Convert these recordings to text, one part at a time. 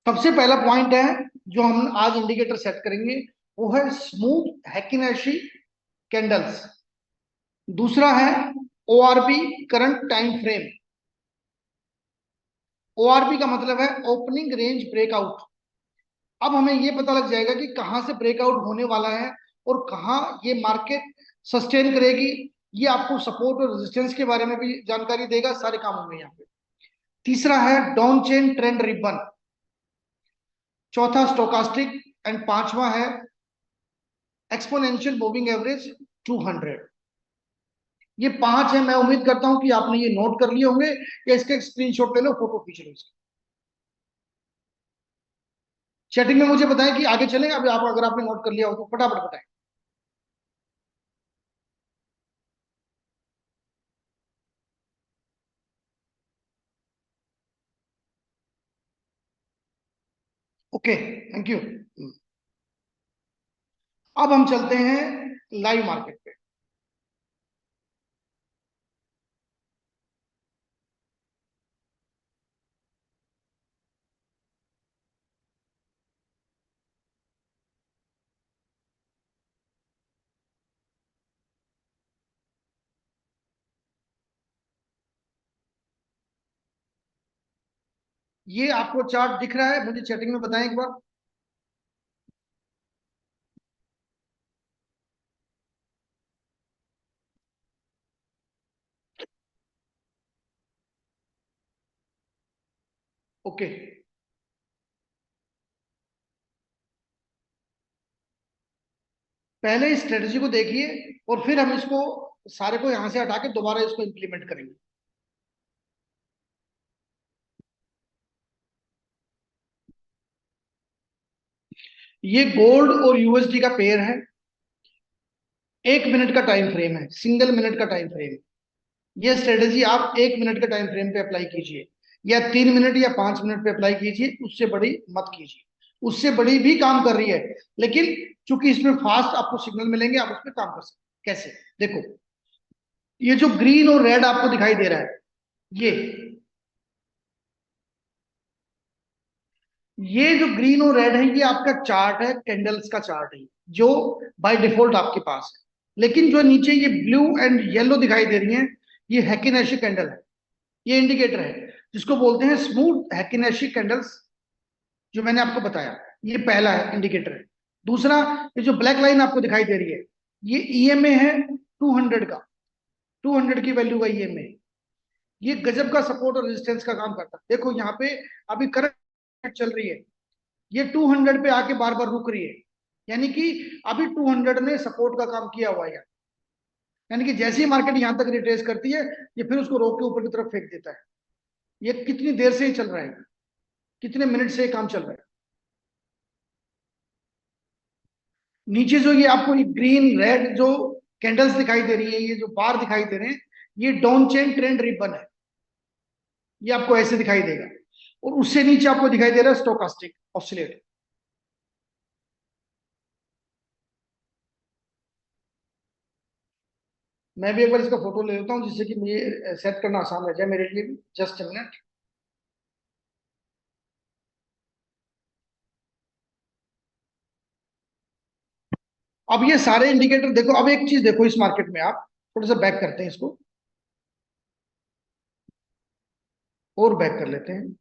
सबसे पहला पॉइंट है जो हम आज इंडिकेटर सेट करेंगे, वो है स्मूथ हैकिनेशी कैंडल्स। दूसरा है ORP current time frame. ORP का मतलब है ओपनिंग रेंज ब्रेकआउट। अब हमें ये पता लग जाएगा कि कहां से ब्रेकआउट होने वाला है और कहां ये मार्केट सस्टेन करेगी। ये आपको सपोर्ट और रेजिस्टेंस के बारे में भी जानकारी देगा सारे कामों में यहाँ पे। तीसरा है डाउन चेन ट्रेंड रिबन। चौथा स्टोकास्टिक एंड पांचवा है एक्सपोनेंशियल मूविंग एवरेज 200। ये पांच है। मैं उम्मीद करता हूं कि आपने ये नोट कर लिए होंगे या इसके स्क्रीनशॉट ले लो, फोटो खींच लो इसकी। चैटिंग में मुझे बताएं कि आगे चलें। अभी आप अगर आपने नोट कर लिया हो तो फटाफट बताएं। Okay, thank you. अब हम चलते हैं लाइव मार्केट पे। ये आपको चार्ट दिख रहा है? मुझे चैटिंग में बताएं एक बार। ओके, पहले इस स्ट्रेटजी को देखिए और फिर हम इसको सारे को यहां से हटा के दोबारा इसको इंप्लीमेंट करेंगे। ये गोल्ड और यूएसडी का पेयर है। 1 मिनट का टाइम फ्रेम है, सिंगल मिनट का टाइम फ्रेम। ये स्ट्रेटेजी आप 1 मिनट के टाइम फ्रेम पे अप्लाई कीजिए, या 3 मिनट या 5 मिनट पे अप्लाई कीजिए। उससे बड़ी मत कीजिए। उससे बड़ी भी काम कर रही है, लेकिन चूंकि इसमें फास्ट आपको सिग्नल मिलेंगे, आप उस पर काम कर सकते। कैसे? देखो, ये जो ग्रीन और रेड आपको दिखाई दे रहा है, ये ये जो ग्रीन और रेड है, ये आपका चार्ट है, कैंडल्स का चार्ट है जो बाय डिफॉल्ट आपके पास है। लेकिन जो नीचे ये ब्लू एंड येलो दिखाई दे रही है, ये हैकिनेशी कैंडल है। ये इंडिकेटर है जिसको बोलते हैं स्मूथ हैकिनेशी कैंडल्स, जो मैंने आपको बताया। ये पहला है इंडिकेटर है। दूसरा, ये जो ब्लैक लाइन आपको दिखाई दे रही है, ये ईएमए है 200 का। 200 की वैल्यू का ईएमए। ये गजब का सपोर्ट और रेजिस्टेंस का काम करता है। देखो यहाँ पे अभी करंट चल रही है, ये 200 पे आके बार बार रुक रही है, यानी कि अभी 200 ने सपोर्ट का काम किया हुआ है। यानी कि जैसे ही मार्केट यहां तक रिट्रेस करती है, ये फिर उसको रोक के ऊपर की तरफ फेंक देता है। ये कितनी देर से ही चल रहा है, कितने मिनट से ये काम चल रहा है। नीचे जो ये आपको ये ग्रीन रेड जो कैंडल्स दिखाई दे रही है, ये जो बार दिखाई दे रहे हैं, ये डाउन चेन ट्रेंड रिबन है। ये आपको ऐसे दिखाई देगा। और उससे नीचे आपको दिखाई दे रहा है स्टोकास्टिक ऑसिलेटर। मैं भी एक बार इसका फोटो ले लेता हूँ, जिससे कि मुझे सेट करना आसान रह जाए मेरे लिए भी। Just a minute. अब ये सारे इंडिकेटर देखो। अब एक चीज देखो, इस मार्केट में आप थोड़ा सा बैक करते हैं इसको, और बैक कर लेते हैं।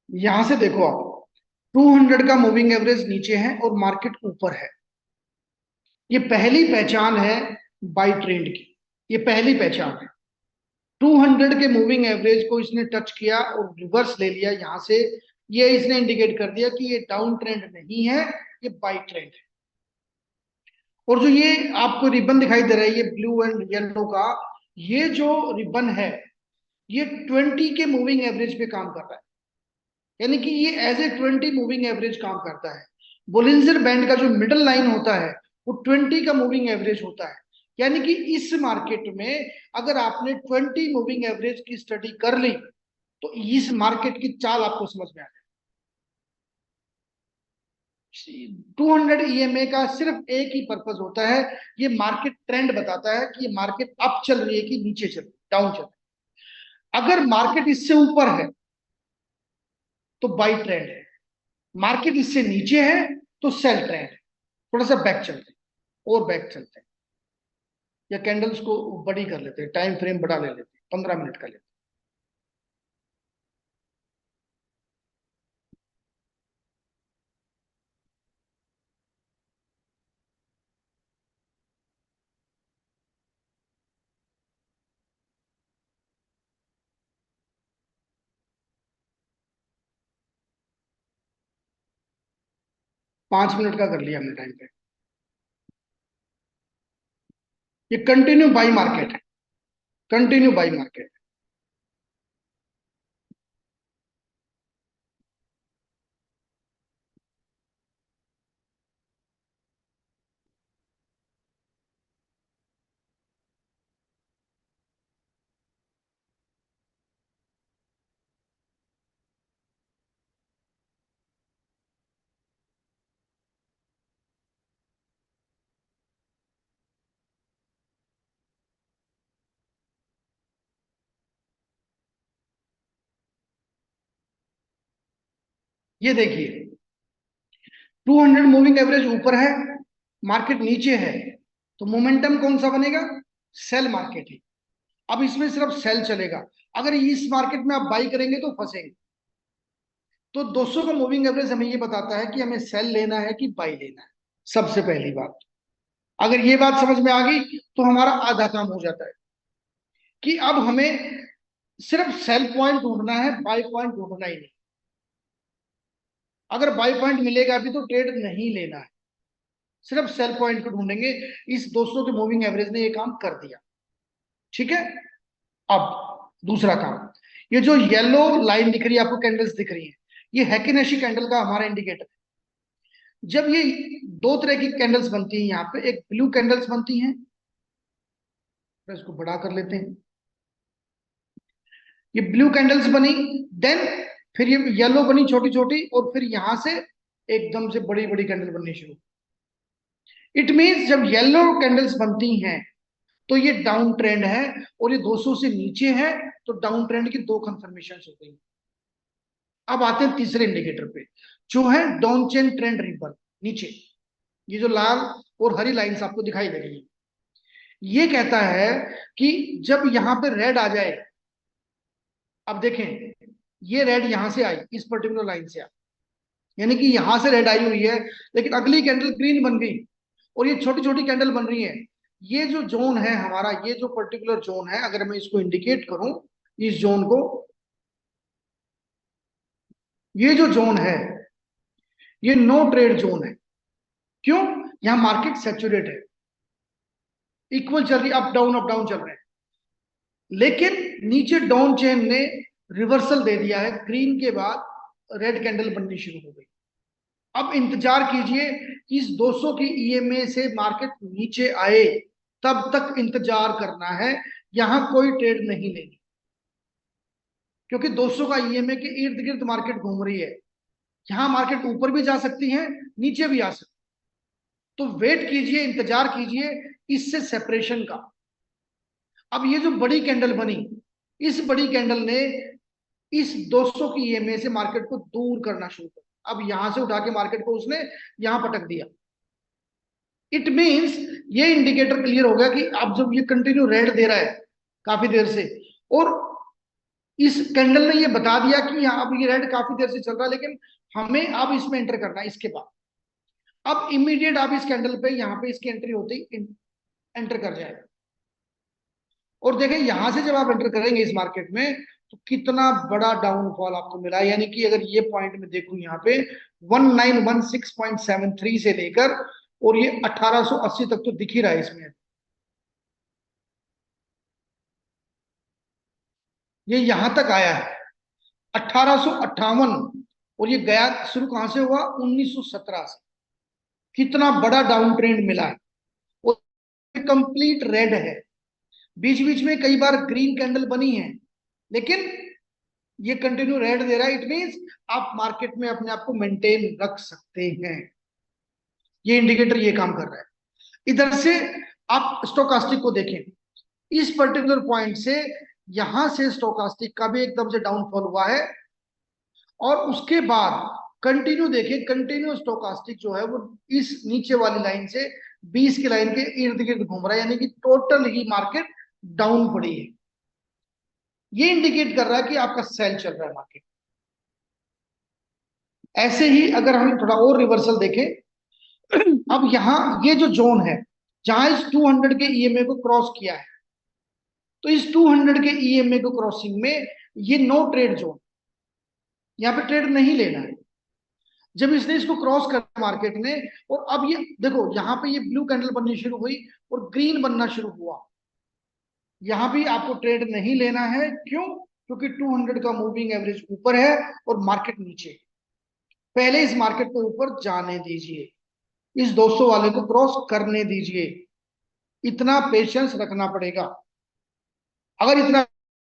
यहां से देखो आप, 200 का मूविंग एवरेज नीचे है और मार्केट ऊपर है। ये पहली पहचान है बाई ट्रेंड की। ये पहली पहचान है। 200 के मूविंग एवरेज को इसने टच किया और रिवर्स ले लिया यहां से। ये इसने इंडिकेट कर दिया कि ये डाउन ट्रेंड नहीं है, ये बाई ट्रेंड है। और जो ये आपको रिबन दिखाई दे रहा है, ये ब्लू एंड येलो का, ये जो रिबन है, ये 20 के मूविंग एवरेज पे काम कर रहा है। यानी कि ये एज ए 20 मूविंग एवरेज काम करता है। बोलिंजर बैंड का जो मिडल लाइन होता है, वो 20 का मूविंग एवरेज होता है। यानी कि इस मार्केट में अगर आपने 20 मूविंग एवरेज की स्टडी कर ली, तो इस मार्केट की चाल आपको समझ में आ जाए। 200 ईएमए का सिर्फ एक ही पर्पस होता है, ये मार्केट ट्रेंड बताता है कि ये मार्केट अप चल रही है कि नीचे चल रही है, डाउन चल रही है। अगर मार्केट इससे ऊपर है तो बाई ट्रेंड है, मार्केट इससे नीचे है तो सेल ट्रेंड है। थोड़ा सा बैक चलते हैं, और बैक चलते हैं, या कैंडल्स को बड़ी कर लेते हैं, टाइम फ्रेम बड़ा ले लेते हैं, 15 मिनट का लेते हैं। पांच मिनट का कर लिया हमने टाइम पे। ये कंटिन्यू बाई मार्केट है, कंटिन्यू बाई मार्केट। ये देखिए 200 मूविंग एवरेज ऊपर है, मार्केट नीचे है, तो मोमेंटम कौन सा बनेगा? सेल मार्केट है। अब इसमें सिर्फ सेल चलेगा, अगर इस मार्केट में आप बाई करेंगे तो फंसेंगे। तो 200 का मूविंग एवरेज हमें ये बताता है कि हमें सेल लेना है कि बाई लेना है। सबसे पहली बात, अगर ये बात समझ में आ गई तो हमारा आधा काम हो जाता है कि अब हमें सिर्फ सेल पॉइंट ढूंढना है, बाई पॉइंट ढूंढना ही नहीं। अगर बाई पॉइंट मिलेगा भी तो ट्रेड नहीं लेना है, सिर्फ सेल पॉइंट को ढूंढेंगे। इस 200 के मूविंग एवरेज ने ये काम कर दिया। ठीक है। अब दूसरा काम, ये जो येलो लाइन दिख रही है आपको, कैंडल्स दिख रही है, ये हैकिनेशी कैंडल का हमारा इंडिकेटर है। जब ये दो तरह की कैंडल्स बनती हैं, यहाँ पे एक ब्लू कैंडल्स बनती हैं, तो इसको बड़ा कर लेते हैं, ये ब्लू कैंडल्स बनी, देन फिर ये येलो बनी छोटी छोटी, और फिर यहां से एकदम से बड़ी बड़ी कैंडल बननी शुरू। इट मीन्स जब येलो कैंडल्स बनती हैं तो ये डाउन ट्रेंड है, और ये 200 से नीचे है, तो डाउन ट्रेंड की दो कंफर्मेशन हो गई। अब आते हैं तीसरे इंडिकेटर पे, जो है डाउन चेन ट्रेंड रिबन, नीचे ये जो लाल और हरी लाइंस आपको दिखाई दे रही है, ये कहता है कि जब यहां पे रेड आ जाए, अब देखें ये रेड यहां से आई, इस पर्टिकुलर लाइन से आई, यानी कि यहां से रेड आई हुई है, लेकिन अगली कैंडल ग्रीन बन गई, और ये छोटी छोटी कैंडल बन रही है। ये जो जोन है हमारा, ये जो पर्टिकुलर जोन है, अगर मैं इसको इंडिकेट करूं, इस जोन को, ये जो जोन है ये नो ट्रेड जोन है। क्यों? यहां मार्केट सैचुरेट है, इक्वल चल रही, अप डाउन चल रहे हैं, लेकिन नीचे डाउन चेन ने रिवर्सल दे दिया है, ग्रीन के बाद रेड कैंडल बननी शुरू हो गई। अब इंतजार कीजिए, इस 200 की ईएमए से मार्केट नीचे आए, तब तक इंतजार करना है, यहां कोई ट्रेड नहीं लेनी, क्योंकि 200 का ईएमए के इर्द गिर्द मार्केट घूम रही है। यहां मार्केट ऊपर भी जा सकती है, नीचे भी आ सकती है, तो वेट कीजिए, इंतजार कीजिए इससे सेपरेशन का। अब ये जो बड़ी कैंडल बनी, इस बड़ी कैंडल ने इस 200 की ईएमए से मार्केट को दूर करना शुरू कर, अब यहां से उठा के मार्केट को उसने यहां पटक दिया। इट मींस ये इंडिकेटर क्लियर हो गया कि अब जब ये कंटिन्यू रेड दे रहा है काफी देर से, और इस कैंडल ने ये बता दिया कि यहाँ अब ये रेड काफी देर से चल रहा है, लेकिन हमें अब इसमें एंटर करना है इसके बाद। अब इमीडिएट आप इस कैंडल पे यहाँ पे इसकी एंट्री होती ही एंटर कर जाएगा, और देखें यहां से जब आप एंटर करेंगे इस मार्केट में, तो कितना बड़ा डाउनफॉल आपको मिला। यानी कि अगर ये पॉइंट में देखूं यहाँ पे 1916.73 से लेकर और ये 1880 तक तो दिख ही रहा है इसमें, ये यहां तक आया है 1858, और ये गया शुरू कहां से हुआ? 1917 से। कितना बड़ा डाउन ट्रेंड मिला है, और कंप्लीट रेड है, बीच बीच में कई बार ग्रीन कैंडल बनी है, लेकिन ये कंटिन्यू रेड दे रहा है। इट मींस आप मार्केट में अपने आप को मेंटेन रख सकते हैं। ये इंडिकेटर ये काम कर रहा है। इधर से आप स्टोकास्टिक को देखें, इस पर्टिकुलर पॉइंट से यहां से स्टोकास्टिक का भी एकदम से डाउनफॉल हुआ है, और उसके बाद कंटिन्यू देखें, कंटिन्यू स्टोकास्टिक जो है वो इस नीचे वाली लाइन से 20 की लाइन के इर्द गिर्द घूम रहा है, यानी कि टोटल ही मार्केट डाउन पड़ी है। ये इंडिकेट कर रहा है कि आपका सेल चल रहा है मार्केट। ऐसे ही अगर हम थोड़ा और रिवर्सल देखें, अब यहां ये जो जोन है जहां इस 200 के ईएमए को क्रॉस किया है, तो इस 200 के ईएमए को क्रॉसिंग में ये नो ट्रेड जोन, यहाँ पे ट्रेड नहीं लेना है। जब इसने इसको क्रॉस कर मार्केट ने, और अब ये देखो यहाँ पे ये ब्लू कैंडल बननी शुरू हुई और ग्रीन बनना शुरू हुआ, यहाँ भी आपको ट्रेड नहीं लेना है। क्यों? क्योंकि 200 का मूविंग एवरेज ऊपर है और मार्केट नीचे। पहले इस मार्केट को ऊपर जाने दीजिए, इस 200 वाले को क्रॉस करने दीजिए, इतना पेशेंस रखना पड़ेगा। अगर इतना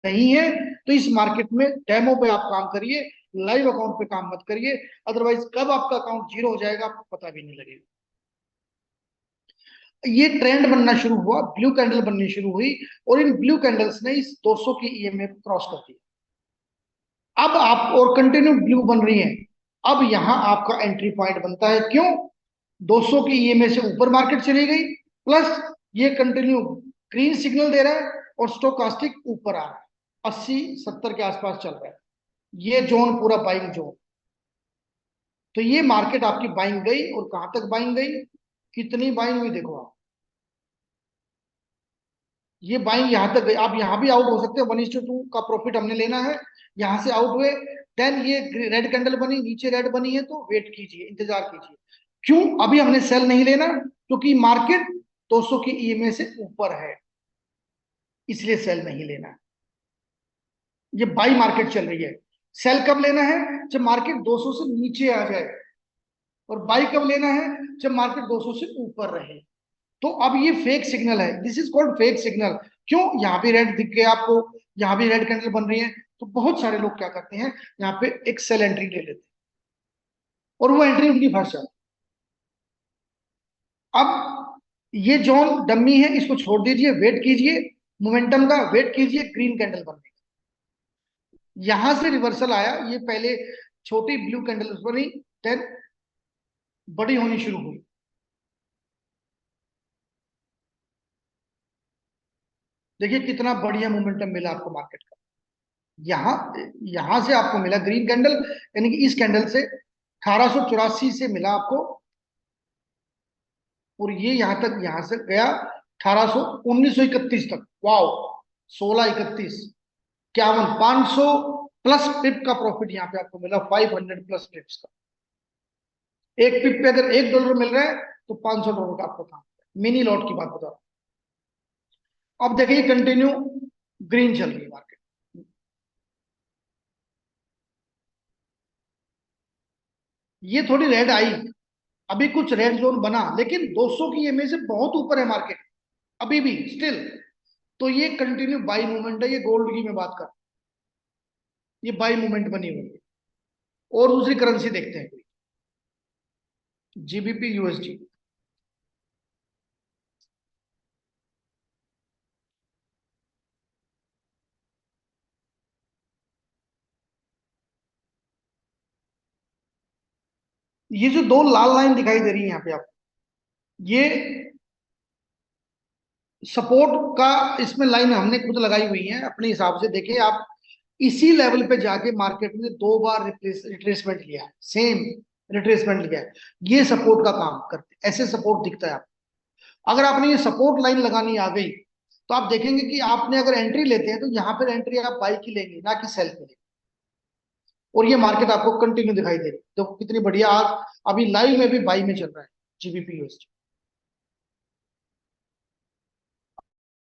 नहीं है तो इस मार्केट में डेमो पे आप काम करिए, लाइव अकाउंट पे काम मत करिए, अदरवाइज कब आपका अकाउंट जीरो हो जाएगा आपको पता भी नहीं लगेगा। ये ट्रेंड बनना शुरू हुआ, ब्लू कैंडल बननी शुरू हुई, और इन ब्लू कैंडल्स ने इस 200 की ईएमए को क्रॉस कर दिया। अब आप और कंटिन्यू ब्लू बन रही है, अब यहां आपका एंट्री पॉइंट बनता है। क्यों? 200 की ईएमए से ऊपर मार्केट चली गई, प्लस ये कंटिन्यू ग्रीन सिग्नल दे रहा है और स्टोकास्टिक ऊपर आ रहा है, 80-70 के आसपास चल रहा है, ये जोन पूरा बाइंग जोन। तो ये मार्केट आपकी बाइंग गई, और कहां तक बाइंग गई, कितनी बाइंग हुई देखो आप, ये बाइंग यहां तक गई। आप यहां भी आउट हो सकते हो, 1:2 का प्रॉफिट हमने लेना है, यहां से आउट हुए, देन ये रेड कैंडल बनी, नीचे रेड बनी है, तो वेट कीजिए, इंतजार कीजिए। क्यों अभी हमने सेल नहीं लेना? क्योंकि मार्केट 200 की ईएमए से ऊपर है, इसलिए सेल नहीं लेना। ये बाई मार्केट चल रही है। सेल कब लेना है? जब मार्केट 200 से नीचे आ जाए, और बाई कब लेना है? जब मार्केट 200 से ऊपर रहे। तो अब ये फेक सिग्नल है, this is called fake signal. क्यों? यहाँ भी रेड दिख गया आपको, यहाँ भी रेड कैंडल बन रही है, तो बहुत सारे लोग क्या करते हैं, यहाँ पे एक सेल एंट्री ले लेते हैं, और वो एंट्री उनकी फंस जाती है। अब ये जोन डम्मी है, इसको छोड़ दीजिए, वेट कीजिए मोमेंटम का, वेट कीजिए ग्रीन कैंडल बनने का। यहां से रिवर्सल आया, ये पहले छोटी ब्लू कैंडल बनी, देन बड़ी होनी शुरू हुई। देखिए कितना बढ़िया मोमेंटम मिला आपको मार्केट का। यहां यहां से आपको मिला ग्रीन कैंडल, यानी कि इस कैंडल से 1884 से मिला आपको, और ये यहां तक, यहां से गया 1931 तक। वाओ, 1631, 51, 500 प्लस पिप का प्रॉफिट यहाँ पे आपको मिला, 500 प्लस पिप्स का। एक पिप पे अगर $1 मिल रहा है तो $500 का आपको काम, मिनी लॉट की बात बता रहा हूं। अब देखिए कंटिन्यू ग्रीन चल रही है मार्केट, ये थोड़ी रेड आई, अभी कुछ रेड जोन बना, लेकिन 200 की ईएमए से बहुत ऊपर है मार्केट अभी भी स्टिल। तो ये कंटिन्यू बाई मूवमेंट है, ये गोल्ड की मैं बात कर, ये बाई मूवमेंट बनी हुई है। और दूसरी करेंसी देखते हैं, जीबीपी यूएसडी। ये जो दो लाल लाइन दिखाई दे रही है यहाँ पे आपको, ये सपोर्ट का, इसमें लाइन हमने खुद लगाई हुई है अपने हिसाब से। देखिए आप, इसी लेवल पे जाके मार्केट ने 2 बार रिट्रेसमेंट लिया है, सेम रिट्रेसमेंट लिया है, ये सपोर्ट का काम करते, ऐसे सपोर्ट दिखता है आपको। अगर आपने ये सपोर्ट लाइन लगानी आ गई, तो आप देखेंगे कि आपने अगर एंट्री लेते हैं तो यहाँ पर एंट्री आप बाई की लेंगे, ना कि सेल की लेंगे। और ये मार्केट आपको कंटिन्यू दिखाई दे रही है, देखो कितनी बढ़िया, आज अभी लाइव में भी बाई में चल रहा है जीबीपी यूएसडी।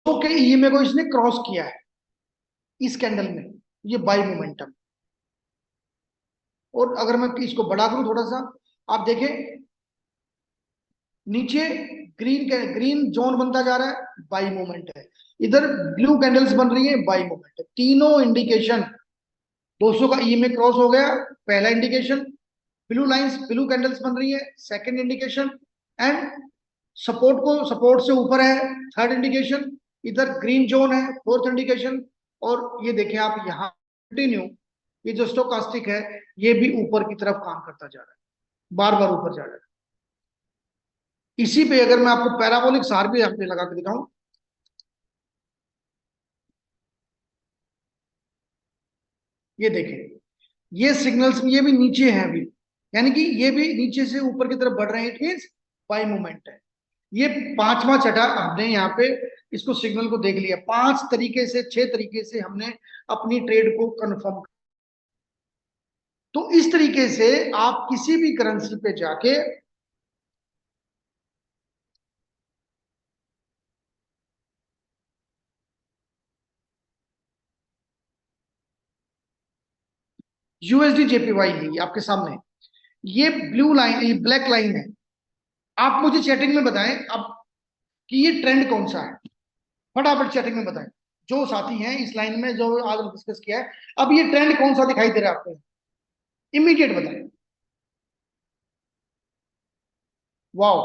तो के ईएमए को इसने क्रॉस किया है इस कैंडल में, ये बाई मोमेंटम। और अगर मैं इसको बड़ा करूं थोड़ा सा, आप देखें नीचे ग्रीन जोन बनता जा रहा है, बाई मूवमेंट है। इधर ब्लू कैंडल्स बन रही है, बाई मूवमेंट है। तीनों इंडिकेशन, 200 का ईएमए क्रॉस हो गया, पहला indication. Blue lines, blue candles बन रही है, सेकंड इंडिकेशन। एंड सपोर्ट से ऊपर है, थर्ड इंडिकेशन। इधर ग्रीन जोन है, फोर्थ इंडिकेशन। और ये देखें आप यहाँ कंटिन्यू, ये जो स्टोकास्टिक है ये भी ऊपर की तरफ काम करता जा रहा है, बार बार ऊपर जा रहा है। इसी पे अगर मैं आपको पैराबोलिक सार भी यहाँ पे लगा के दिखाऊं, ये देखें, ये सिग्नल्स ये भी नीचे है अभी, यानी कि ये भी नीचे से ऊपर की तरफ बढ़ रहे हैं, इट मीन्स बाई मूवमेंट है। ये पांचवा छठा हमने यहाँ पे इसको सिग्नल को देख लिया, 5 तरीके से 6 तरीके से हमने अपनी ट्रेड को कंफर्म। तो इस तरीके से आप किसी भी करेंसी पे जाके यूएसडी जेपीवाई है आपके सामने, ये ब्लू लाइन, ये ब्लैक लाइन है। आप मुझे चैटिंग में बताएं अब कि ये ट्रेंड कौन सा है, फटाफट चैटिंग में बताएं जो साथी हैं इस लाइन में जो आज डिस्कस किया है। अब ये ट्रेंड कौन सा दिखाई दे रहा है आपको, इमीडिएट बताएं। वाओ,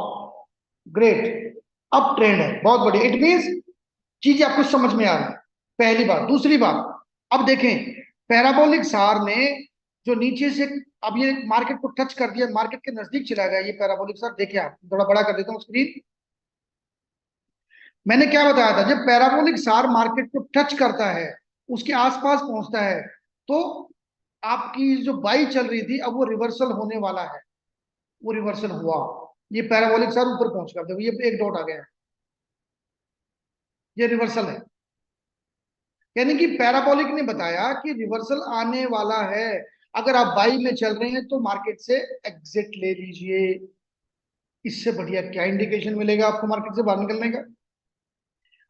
ग्रेट, अब ट्रेंड है, बहुत बढ़िया। इट मींस चीज आपको समझ में आ रही है, पहली बात। दूसरी बात, अब देखें पैराबोलिक सार ने जो नीचे से, अब ये मार्केट को टच कर दिया, मार्केट के नजदीक चला गया ये पैराबोलिक सार। देखिए आप, थोड़ा बड़ा कर देता हूँ स्क्रीन। मैंने क्या बताया था, जब पैराबोलिक सार मार्केट को टच करता है, उसके आसपास पहुंचता है, तो आपकी जो बाई चल रही थी अब वो रिवर्सल होने वाला है। वो रिवर्सल हुआ, ये पैराबोलिक सार ऊपर पहुंच गया, देखो ये एक डॉट आ गया है, ये रिवर्सल है। यानी कि पैराबोलिक ने बताया कि रिवर्सल आने वाला है, अगर आप बाई में चल रहे हैं तो मार्केट से एग्जिट ले लीजिए। इससे बढ़िया क्या इंडिकेशन मिलेगा आपको मार्केट से बाहर निकलने का।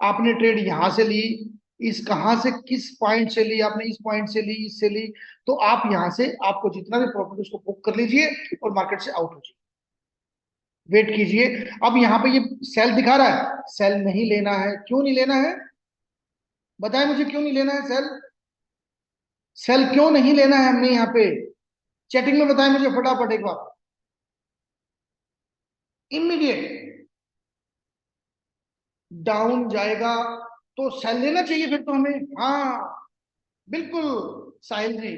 आपने ट्रेड यहां से ली, इस कहां से, किस पॉइंट से ली आपने, इस पॉइंट से ली, इससे ली, तो आप यहां से आपको जितना भी प्रॉफिट उसको बुक कर लीजिए और मार्केट से आउट हो जाइए। वेट कीजिए, अब यहाँ पे ये सेल दिखा रहा है, सेल नहीं लेना है। क्यों नहीं लेना है, बताएं मुझे क्यों नहीं लेना है सेल, सेल क्यों नहीं लेना है हमने यहाँ पे, चैटिंग में बताएं मुझे फटाफट एक बार, इमीडिएट। डाउन जाएगा तो सेल लेना चाहिए फिर तो हमें, हाँ बिल्कुल। साहिल जी,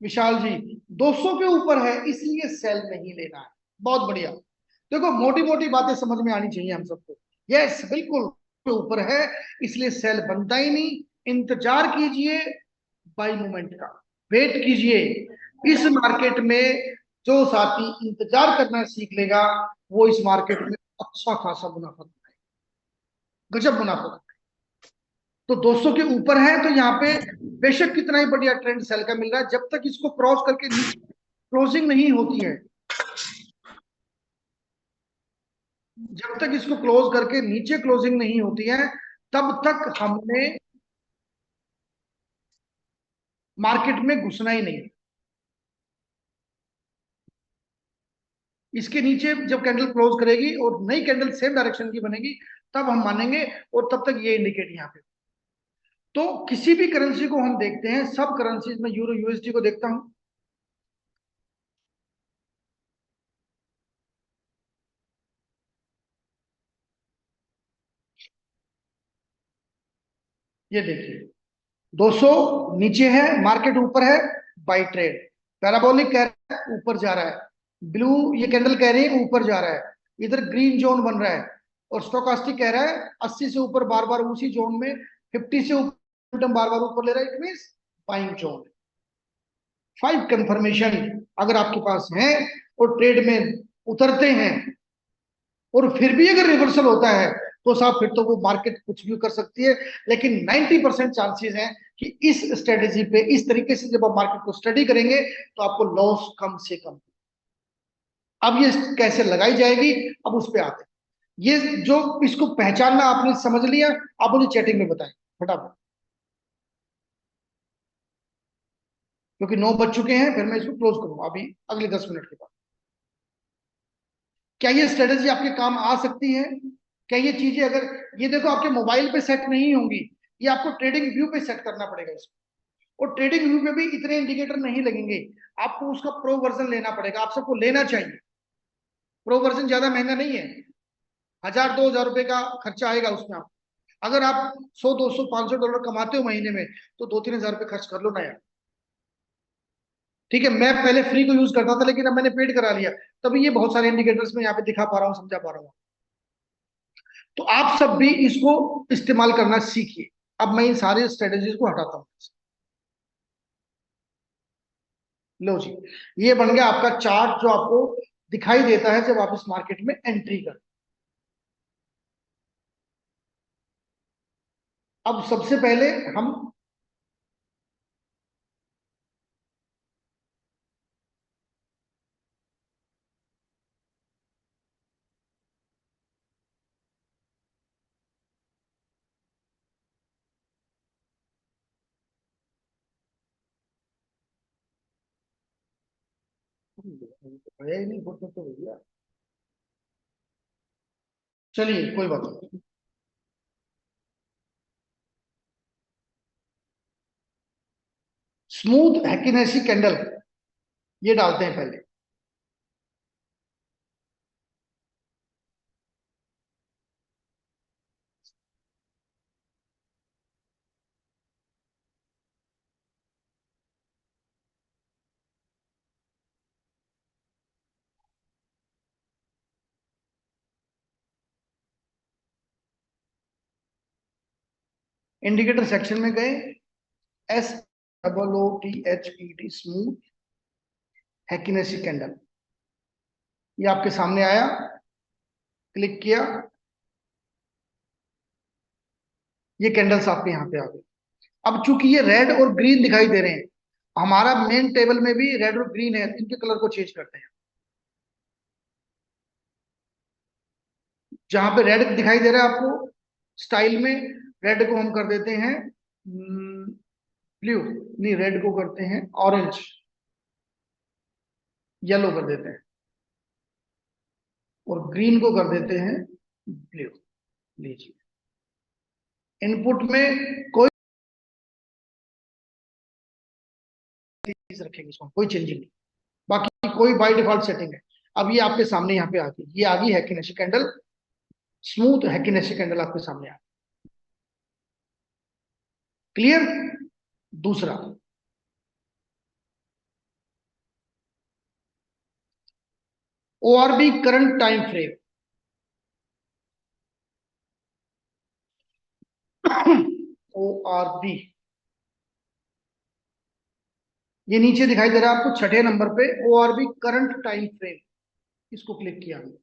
विशाल जी, 200 के ऊपर है इसलिए सेल नहीं लेना है, बहुत बढ़िया। देखो मोटी मोटी बातें समझ में आनी चाहिए हम सबको। यस बिल्कुल, के ऊपर है इसलिए सेल बनता ही नहीं, इंतजार कीजिए बाई मोमेंट का, वेट कीजिए। इस मार्केट में जो साथी इंतजार करना सीख लेगा वो इस मार्केट में अच्छा खासा मुनाफा, गजब मुनाफा। तो 200 के ऊपर है तो यहाँ पे बेशक कितना ही बढ़िया ट्रेंड सेल का मिल रहा है, जब तक इसको क्रॉस करके नीचे क्लोजिंग नहीं होती है, जब तक इसको क्लोज करके नीचे क्लोजिंग नहीं होती है तब तक हमने मार्केट में घुसना ही नहीं। इसके नीचे जब कैंडल क्लोज करेगी और नई कैंडल सेम डायरेक्शन की बनेगी तब हम मानेंगे, और तब तक ये इंडिकेट यहाँ पे। तो किसी भी करेंसी को हम देखते हैं, सब करेंसीज में यूरो यूएसडी को देखता हूं, ये देखिए 200 नीचे है, मार्केट ऊपर है, बाई ट्रेड। पैराबोलिक कह रहा है ऊपर जा रहा है, ब्लू ये कैंडल कह रही है ऊपर जा रहा है, इधर ग्रीन जोन बन रहा है, और स्टोकास्टिक कह रहा है 80 से ऊपर बार बार उसी जोन में, 50 से ऊपर बार बार ऊपर ले रहा है, it means buying zone. 5 confirmation अगर आपके पास है और ट्रेड में उतरते हैं, और फिर भी अगर रिवर्सल होता है तो साहब फिर तो वो मार्केट कुछ भी कर सकती है, लेकिन 90% चांसेस हैं कि इस स्ट्रेटेजी पे, इस तरीके से जब आप मार्केट को स्टडी करेंगे तो आपको लॉस कम से कम। अब ये कैसे लगाई जाएगी, अब उस पर आते हैं। ये जो इसको पहचानना आपने समझ लिया, आप मुझे चैटिंग में बताएं फटाफट, क्योंकि 9 बज चुके हैं, फिर मैं इसको क्लोज करूंगा अभी अगले 10 मिनट के बाद। क्या ये स्ट्रेटेजी आपके काम आ सकती है, क्या ये चीजें, अगर ये देखो आपके मोबाइल पे सेट नहीं होंगी, ये आपको ट्रेडिंग व्यू पे सेट करना पड़ेगा इसको, और ट्रेडिंग व्यू पे भी इतने इंडिकेटर नहीं लगेंगे, आपको उसका प्रो वर्जन लेना पड़ेगा, आप सबको लेना चाहिए। प्रो वर्जन ज्यादा महंगा नहीं है, 1000 2 हजार रुपए का खर्चा आएगा उसमें आप। अगर आप 100 200 500 डॉलर कमाते हो महीने में, तो 2 3 हजार रुपये खर्च कर लो ना यार। ठीक है, मैं पहले फ्री को यूज करता था, लेकिन अब मैंने पेड करा लिया, तभी ये बहुत सारे इंडिकेटर्स में यहाँ पे दिखा पा रहा हूँ, समझा पा रहा हूँ। तो आप सब भी इसको इस्तेमाल करना सीखिए। अब मैं इन सारे स्ट्रेटेजीज को हटाता हूँ। लो जी, ये बन गया आपका चार्ट जो आपको दिखाई देता है जब आप इस मार्केट में एंट्री कर। अब सबसे पहले हम है ही नहीं फुटनोट तो भैया। चलिए कोई बात नहीं। स्मूथ हैकिनेसी कैंडल, ये डालते हैं पहले। इंडिकेटर सेक्शन में गए, SOOTHED, स्मूथ हैकिनेसी कैंडल, ये आपके सामने आया, क्लिक किया, ये कैंडल्स आपके यहाँ पे आ गई। अब चूंकि ये रेड और ग्रीन दिखाई दे रहे हैं, हमारा मेन टेबल में भी रेड और ग्रीन है, इनके कलर को चेंज करते हैं। जहां पे रेड दिखाई दे रहा है आपको स्टाइल में, रेड को हम कर देते हैं ब्लू, नहीं रेड को करते हैं ऑरेंज, येलो कर देते हैं, और ग्रीन को कर देते हैं ब्लू। लीजिए, इनपुट में कोई चीज रखेंगे, इसमें कोई चेंजिंग नहीं, बाकी कोई बाय डिफॉल्ट सेटिंग है। अब ये आपके सामने यहाँ पे आ गई, ये आ गई हैकिनेसी कैंडल, स्मूथ हैकिनेसी कैंडल आपके सामने आ गई। क्लियर। दूसरा, ORB current time frame. ORB, ये नीचे दिखाई दे रहा है आपको छठे नंबर पे, ORB करंट टाइम फ्रेम, इसको क्लिक किया हमने।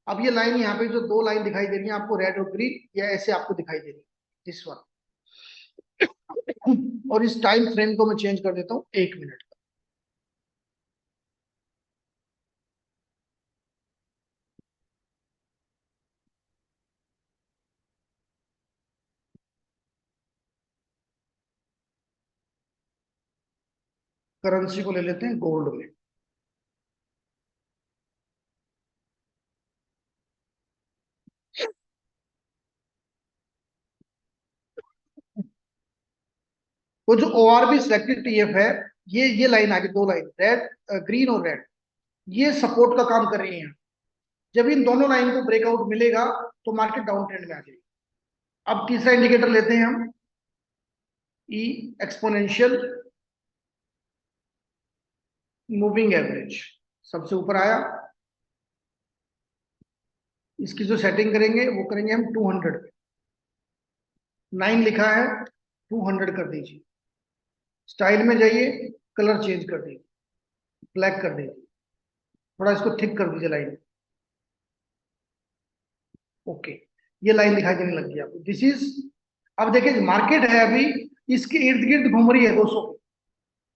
अब ये लाइन यहाँ पे जो दो लाइन दिखाई दे रही है आपको, रेड और ग्रीन, या ऐसे आपको दिखाई दे रही है, दिस वन। और इस टाइम फ्रेम को मैं चेंज कर देता हूँ 1 मिनट का। करेंसी को ले लेते हैं गोल्ड में। वो जो ORB सिलेक्टेड TF है, ये लाइन आ गई, दो लाइन रेड, ग्रीन और रेड, ये सपोर्ट का काम कर रही है। जब इन दोनों लाइन को ब्रेकआउट मिलेगा, तो मार्केट डाउन ट्रेंड में आ जाएगी। अब तीसरा इंडिकेटर लेते हैं हम, ई एक्सपोनेंशियल मूविंग एवरेज, सबसे ऊपर आया। इसकी जो सेटिंग करेंगे वो करेंगे हम 200 पे, 9 लिखा है, 200 कर दीजिए। स्टाइल में जाइए, कलर चेंज कर दीजिए, ब्लैक कर दीजिए, थोड़ा इसको थिक कर दीजिए लाइन। ओके, ये लाइन दिखाई देने लग गई आपको, दिस इज। अब देखिए मार्केट है अभी, इसके इर्द गिर्द घूम रही है 200,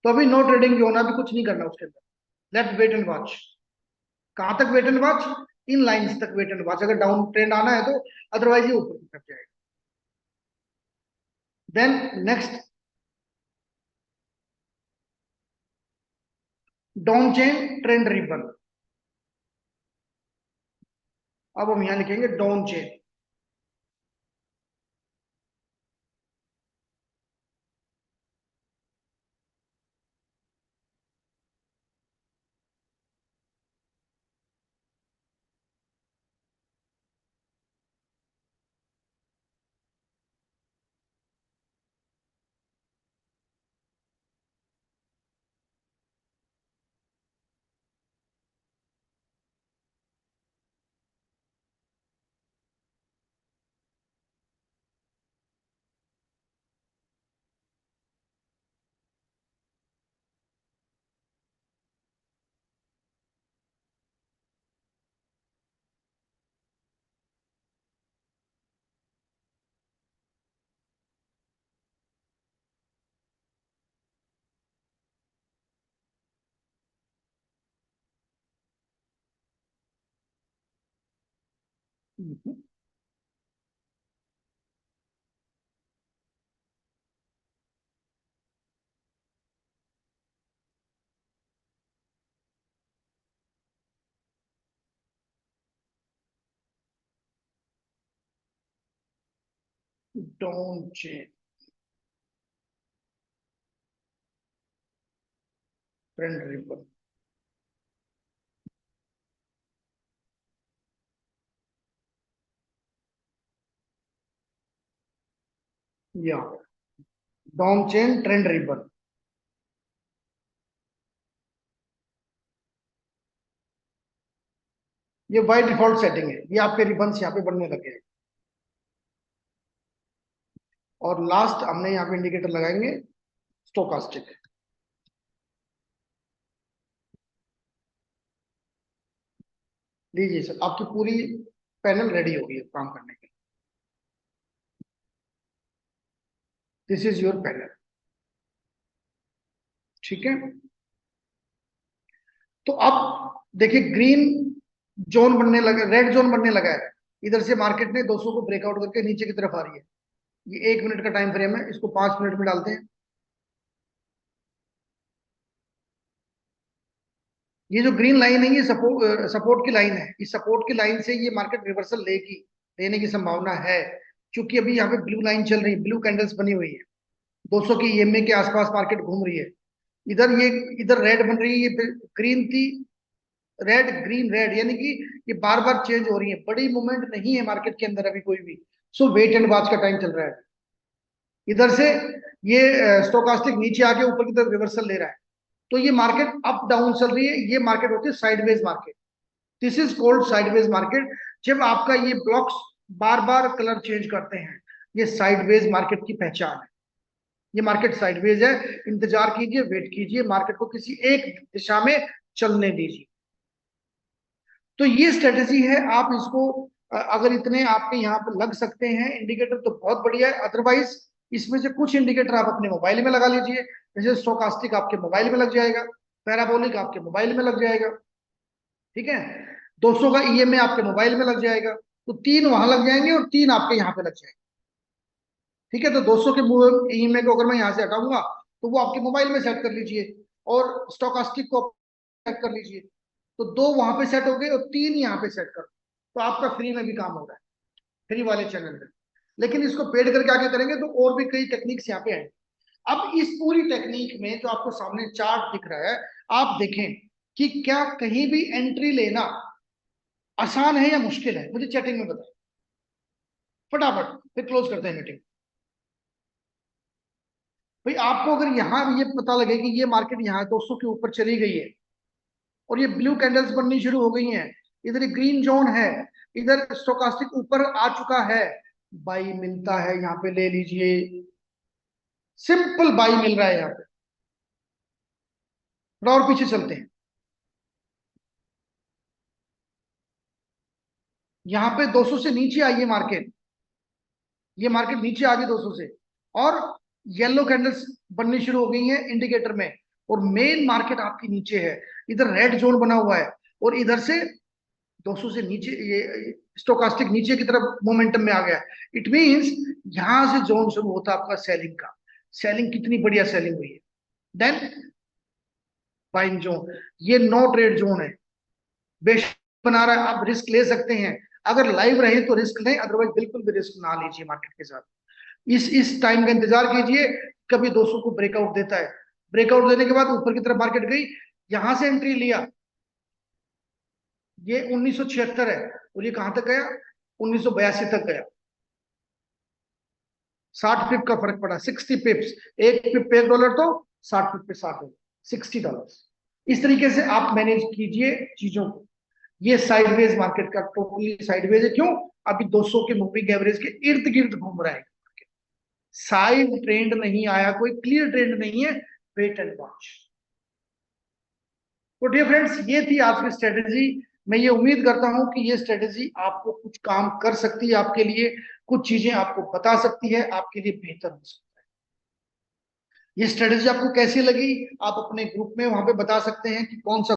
तो अभी नो ट्रेडिंग जो होना, अभी कुछ नहीं करना उसके अंदर, लेट्स वेट एंड वॉच। कहां तक वेट एंड वॉच? इन लाइंस तक वेट एंड वॉच, अगर डाउन ट्रेंड आना है तो, अदरवाइज ये ऊपर की तरफ जाएगा। Then next, down chain trend ribbon. अब हम यहां लिखेंगे down chain. Down chain trend ripple, या डाउन चेन ट्रेंड रिपल। ये बाय डिफॉल्ट सेटिंग है, ये आपके रिबन्स यहाँ पे बनने लगे हैं। और लास्ट हमने यहाँ पे इंडिकेटर लगाएंगे स्टोकास्टिक। लीजिए सर, आपकी पूरी पैनल रेडी होगी है काम करने के लिए। दिस इज योर पैनल, ठीक है। तो अब देखिए ग्रीन जोन बनने लगा, रेड जोन बनने लगा है। इधर से मार्केट ने 200 को ब्रेकआउट करके नीचे की तरफ आ रही है। ये 1 मिनट का टाइम फ्रेम है, इसको 5 मिनट में डालते हैं। ये जो ग्रीन लाइन है ये सपोर्ट की लाइन है। इस सपोर्ट की लाइन से ये मार्केट रिवर्सल लेगी, लेने की संभावना है। क्योंकि अभी यहाँ पे ब्लू लाइन चल रही है, ब्लू कैंडल्स बनी हुई है, 200 की ईएमए के आसपास मार्केट घूम रही है। इधर ये इधर रेड बन रही है, ये ग्रीन थी, रेड ग्रीन रेड, यानी कि ये बार बार चेंज हो रही है। बड़ी मूवमेंट नहीं है मार्केट के अंदर अभी कोई भी। सो वेट एंड वॉच का टाइम चल रहा है। इधर से ये स्टोकास्टिक नीचे आके ऊपर की तरफ रिवर्सल ले रहा है। तो ये मार्केट अप डाउन चल रही है, ये मार्केट होती है sideways market. This is called sideways market. जब आपका ये ब्लॉक्स बार बार कलर चेंज करते हैं, ये साइडवेज मार्केट की पहचान है। ये मार्केट साइडवेज है, इंतजार कीजिए, वेट कीजिए, मार्केट को किसी एक दिशा में चलने दीजिए। तो ये स्ट्रेटेजी है। आप इसको अगर इतने आपके यहाँ पे लग सकते हैं इंडिकेटर तो बहुत बढ़िया है। अदरवाइज इसमें से कुछ इंडिकेटर आप अपने मोबाइल में लगा लीजिए। जैसे स्टोकास्टिक आपके मोबाइल में लग जाएगा, पैराबोलिक आपके मोबाइल में लग जाएगा, ठीक है। 200 का ईएमए आपके मोबाइल में लग जाएगा। तो 3 वहां लग जाएंगे और 3 आपके यहाँ पे लग जाएंगे, ठीक है। तो 200 के ईएमए को अगर मैं यहाँ से हटाऊंगा तो वो आपके मोबाइल में सेट कर लीजिए, और स्टोकास्टिक को सेट कर लीजिए। तो 2 वहां पे सेट हो गए और 3 यहाँ पे सेट कर, तो आपका फ्री में भी काम हो रहा है, फ्री वाले चैनल में। लेकिन इसको पेड करके आगे करेंगे तो और भी कई टेक्निक्स यहाँ पे हैं। अब इस पूरी टेक्निक में जो आपको सामने चार्ट दिख रहा है, आप देखें कि क्या कहीं भी एंट्री लेना आसान है या मुश्किल है, मुझे चैटिंग में बताएं फटाफट, फिर क्लोज करते हैं मीटिंग। भाई आपको अगर यहाँ ये पता लगे कि ये मार्केट यहाँ 200 के ऊपर चली गई है और ये ब्लू कैंडल्स बननी शुरू हो गई हैं, इधर ग्रीन जोन है, इधर स्टोकास्टिक ऊपर आ चुका है, बाई मिलता है यहाँ पे, ले लीजिए, सिंपल बाई मिल रहा है यहाँ पे। थोड़ा और पीछे चलते हैं, यहाँ पे 200 से नीचे आई है मार्केट, ये मार्केट नीचे आ गई 200 से, और येलो कैंडल्स बननी शुरू हो गई हैं इंडिकेटर में, और मेन मार्केट आपकी नीचे है। इधर रेड जोन बना हुआ है और इधर से 200 से नीचे ये स्टोकास्टिक नीचे की तरफ मोमेंटम में आ गया। इट मींस यहां से जोन शुरू होता है आपका सेलिंग का। सेलिंग कितनी बढ़िया सेलिंग हुई है। देन बाइंग जोन, ये नो ट्रेड जोन है, बेशक बना रहा है, आप रिस्क ले सकते हैं। अगर लाइव रहे तो रिस्क लें, अदरवाइज बिल्कुल भी रिस्क ना लीजिए मार्केट के साथ। इस टाइम का इंतजार कीजिए, कभी 200 को ब्रेकआउट देता है, ब्रेकआउट देने के बाद ऊपर की तरफ मार्केट गई, यहां से एंट्री लिया, ये 1976 है, और ये कहां तक गया, 1982 तक गया। 60 पिप का फर्क पड़ा, 60 पिप्स, एक पिप पे $1 तो 60 पिप पे 60 $60। इस तरीके से आप मैनेज कीजिए चीजों को। ये साइडवेज मार्केट का टोटली साइडवेज है। क्यों? अभी 200 के मूविंग एवरेज के इर्द गिर्द घूम रहा है, साइड ट्रेंड नहीं आया, कोई क्लियर ट्रेंड नहीं है, वेट एंड वॉच। तो डियर फ्रेंड्स, ये थी आज की स्ट्रेटेजी। मैं ये उम्मीद करता हूं कि ये स्ट्रेटेजी आपको कुछ काम कर सकती है, आपके लिए कुछ चीजें आपको बता सकती है, आपके लिए बेहतर हो सकता है। ये स्ट्रेटेजी आपको कैसी लगी, आप अपने ग्रुप में वहां पे बता सकते हैं कि कौन सा